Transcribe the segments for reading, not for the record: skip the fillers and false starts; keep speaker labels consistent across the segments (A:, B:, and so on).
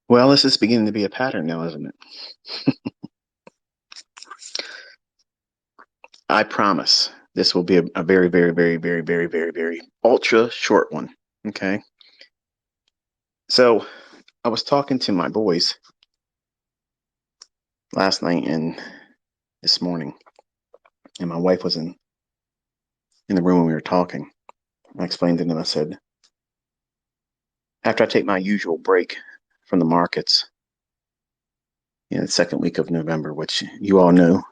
A: Well, this is beginning to be a pattern now, isn't it? I promise this will be a very, very, very, very, very, very, very ultra short one. Okay. So I was talking to my boys last night and this morning, and my wife was in the room when we were talking. I explained to them, I said, after I take my usual break from the markets, the second week of November, which you all know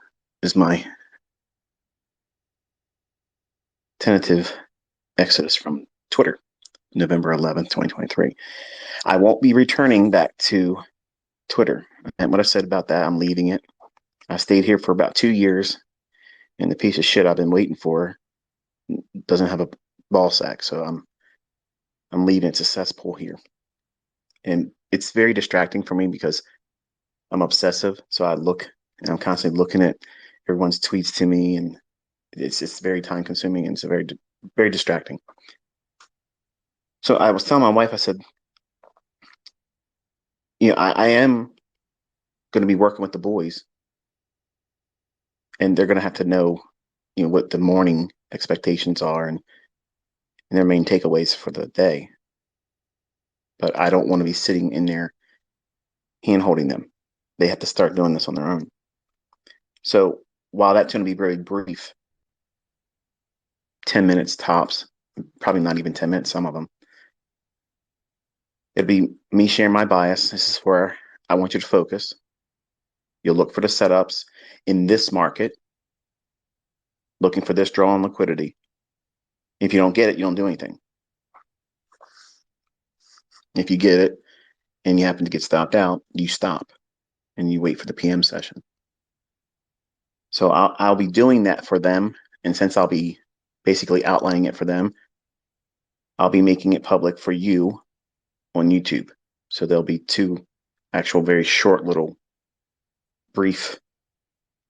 A: is my tentative exodus from Twitter, November 11th, 2023. I won't be returning back to Twitter. And what I said about that, I'm leaving it. I stayed here for about 2 years, and the piece of shit I've been waiting for doesn't have a ball sack, so I'm leaving. It's a cesspool here, and it's very distracting for me because I'm obsessive. So I look, and I'm constantly looking at everyone's tweets to me, and it's very time consuming and it's very distracting. So I was telling my wife, I said, I am going to be working with the boys, and they're going to have to know, what the morning expectations are and their main takeaways for the day. But I don't want to be sitting in there hand holding them. They have to start doing this on their own. So while that's going to be very brief, 10 minutes tops, probably not even 10 minutes, some of them, it'll be me sharing my bias. This is where I want you to focus. You'll look for the setups in this market, looking for this draw on liquidity. If you don't get it, you don't do anything. If you get it and you happen to get stopped out, you stop and you wait for the PM session. So I'll be doing that for them. And since I'll be basically outlining it for them, I'll be making it public for you on YouTube. So there'll be two actual very short little brief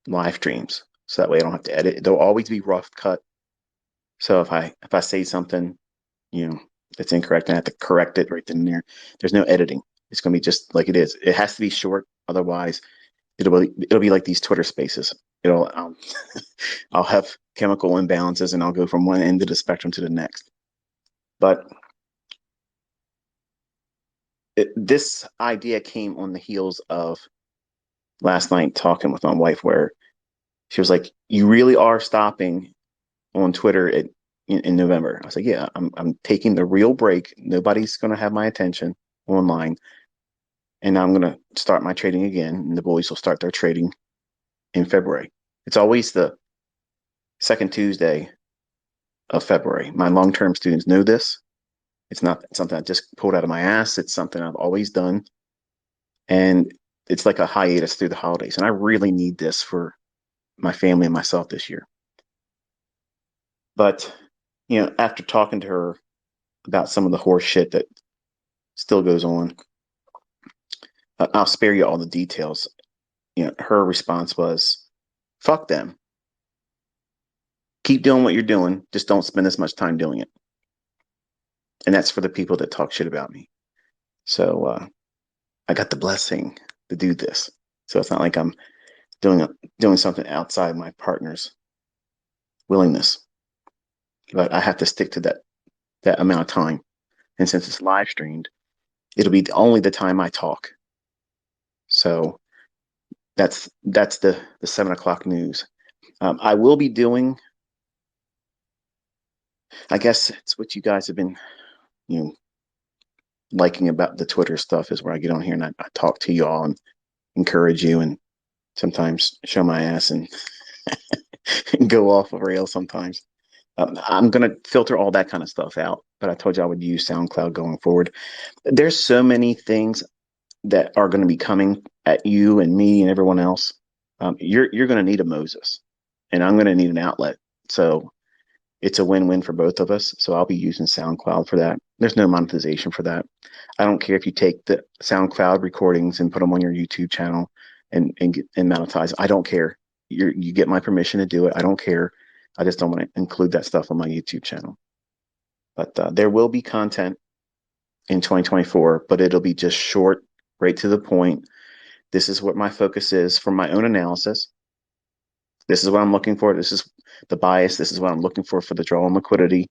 A: live streams. So that way I don't have to edit. They'll always be rough cut. So if I say something, that's incorrect, and I have to correct it right then and there. There's no editing. It's gonna be just like it is. It has to be short, otherwise it'll be like these Twitter spaces. I'll have chemical imbalances and I'll go from one end of the spectrum to the next. But this idea came on the heels of last night talking with my wife, where she was like, "You really are stopping on Twitter in November?" I was like, "Yeah, I'm taking the real break. Nobody's going to have my attention online, and I'm going to start my trading again. And the boys will start their trading in February. It's always the second Tuesday of February. My long-term students know this. It's not something I just pulled out of my ass. It's something I've always done, and it's like a hiatus through the holidays. And I really need this for my family and myself this year." But after talking to her about some of the horse shit that still goes on, I'll spare you all the details. Her response was, "Fuck them. Keep doing what you're doing. Just don't spend as much time doing it." And that's for the people that talk shit about me. So I got the blessing to do this. So it's not like I'm doing something outside my partner's willingness, but I have to stick to that amount of time. And since it's live streamed, it'll be only the time I talk. So that's the 7 o'clock news. I will be doing. I guess it's what you guys have been, you know, liking about the Twitter stuff, is where I get on here and I talk to you all and encourage you, and sometimes show my ass and, and go off of rails sometimes. I'm gonna filter all that kind of stuff out, but I told you I would use SoundCloud going forward. There's so many things that are going to be coming at you and me and everyone else. You're going to need a Moses, and I'm going to need an outlet. So it's a win-win for both of us. So I'll be using SoundCloud for that. There's no monetization for that. I don't care if you take the SoundCloud recordings and put them on your YouTube channel and monetize. I don't care. You get my permission to do it. I don't care. I just don't want to include that stuff on my YouTube channel. But there will be content in 2024, but it'll be just short, right to the point. This is what my focus is from my own analysis. This is what I'm looking for. This is the bias. This is what I'm looking for the draw on liquidity,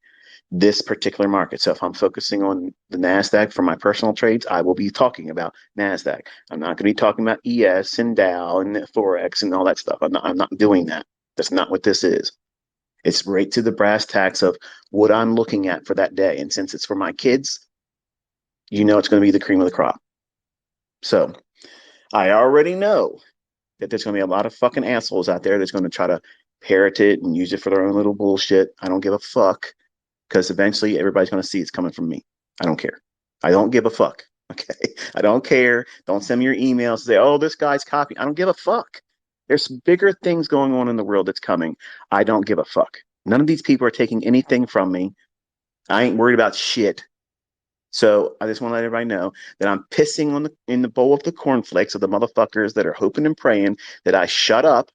A: this particular market. So if I'm focusing on the NASDAQ for my personal trades, I will be talking about NASDAQ. I'm not going to be talking about ES and Dow and Forex and all that stuff. I'm not doing that. That's not what this is. It's right to the brass tacks of what I'm looking at for that day. And since it's for my kids, you know it's going to be the cream of the crop. So I already know that there's going to be a lot of fucking assholes out there that's going to try to parrot it and use it for their own little bullshit. I don't give a fuck because eventually everybody's going to see it's coming from me. I don't care. I don't give a fuck. Okay. I don't care. Don't send me your emails to say, oh, this guy's copying. I don't give a fuck. There's bigger things going on in the world that's coming. I don't give a fuck. None of these people are taking anything from me. I ain't worried about shit. So I just want to let everybody know that I'm pissing on in the bowl of the cornflakes of the motherfuckers that are hoping and praying that I shut up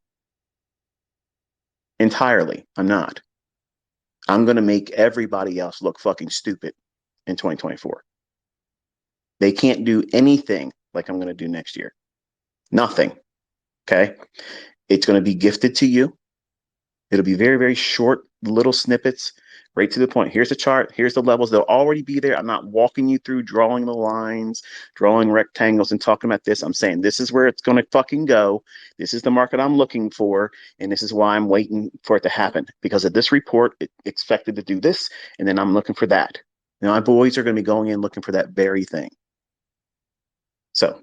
A: entirely. I'm not. I'm going to make everybody else look fucking stupid in 2024. They can't do anything like I'm going to do next year. Nothing. Okay. It's going to be gifted to you. It'll be very, very short little snippets, right to the point. Here's the chart. Here's the levels. They'll already be there. I'm not walking you through drawing the lines, drawing rectangles and talking about this. I'm saying this is where it's going to fucking go. This is the market I'm looking for. And this is why I'm waiting for it to happen. Because of this report, it expected to do this. And then I'm looking for that. Now, my boys are going to be going in looking for that very thing. So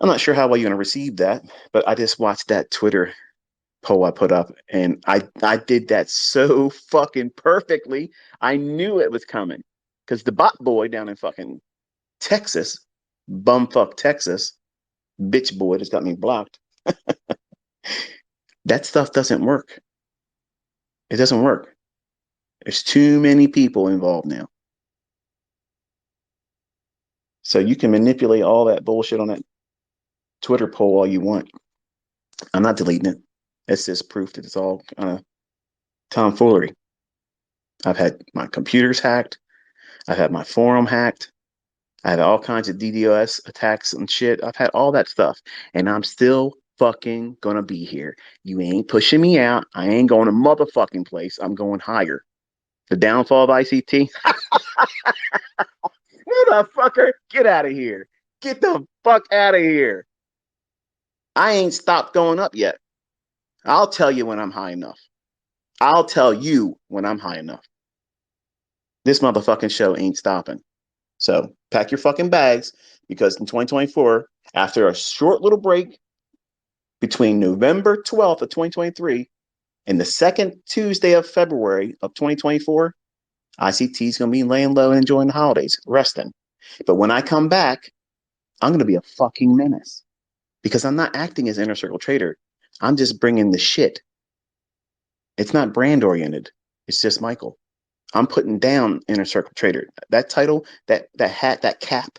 A: I'm not sure how well you're going to receive that, but I just watched that Twitter poll I put up, and I did that so fucking perfectly. I knew it was coming because the bot boy down in fucking Texas, bumfuck Texas, bitch boy that's got me blocked. That stuff doesn't work. It doesn't work. There's too many people involved now. So you can manipulate all that bullshit on that Twitter poll all you want. I'm not deleting it. It's just proof that it's all tomfoolery. I've had my computers hacked. I've had my forum hacked. I had all kinds of DDoS attacks and shit. I've had all that stuff. And I'm still fucking gonna be here. You ain't pushing me out. I ain't going to motherfucking place. I'm going higher. The downfall of ICT. Motherfucker, get out of here. Get the fuck out of here. I ain't stopped going up yet. I'll tell you when I'm high enough. I'll tell you when I'm high enough. This motherfucking show ain't stopping. So pack your fucking bags because in 2024, after a short little break between November 12th of 2023 and the second Tuesday of February of 2024, ICT is going to be laying low and enjoying the holidays, resting. But when I come back, I'm going to be a fucking menace because I'm not acting as inner circle trader. I'm just bringing the shit. It's not brand oriented. It's just Michael. I'm putting down inner circle trader. That title, that hat, that cap,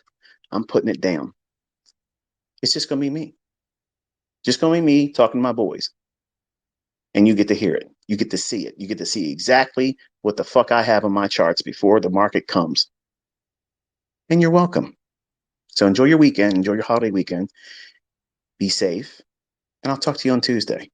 A: I'm putting it down. It's just going to be me. Just going to be me talking to my boys. And you get to hear it. You get to see it. You get to see exactly what the fuck I have on my charts before the market comes. And you're welcome. So enjoy your weekend. Enjoy your holiday weekend. Be safe. And I'll talk to you on Tuesday.